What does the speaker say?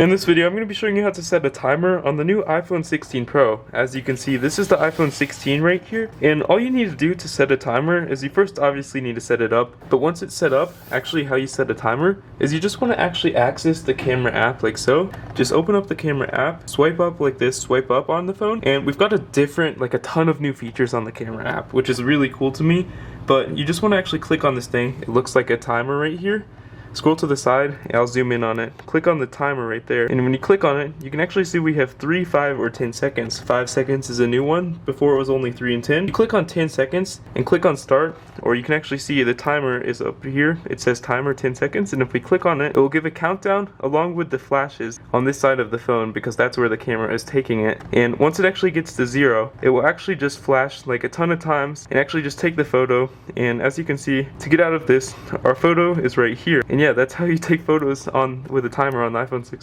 In this video, I'm going to be showing you how to set a timer on the new iPhone 16 Pro. As you can see, this is the iPhone 16 right here, and all you need to do to set a timer is you first obviously need to set it up, but once it's set up, actually how you set a timer is you just want to actually access the camera app like so. Just open up the camera app, swipe up like this, swipe up on the phone, and we've got a ton of new features on the camera app, which is really cool to me, but you just want to actually click on this thing. It looks like a timer right here. Scroll to the side, and I'll zoom in on it. Click on the timer right there, and when you click on it, you can actually see we have 3, 5, or 10 seconds. 5 seconds is a new one. Before it was only 3 and 10. You click on 10 seconds and click on start, or you can actually see the timer is up here. It says timer 10 seconds, and if we click on it, it will give a countdown along with the flashes on this side of the phone because that's where the camera is taking it. And once it actually gets to 0, it will actually just flash like a ton of times and actually just take the photo. And as you can see, to get out of this, our photo is right here. And yeah, that's how you take photos with a timer on the iPhone 16.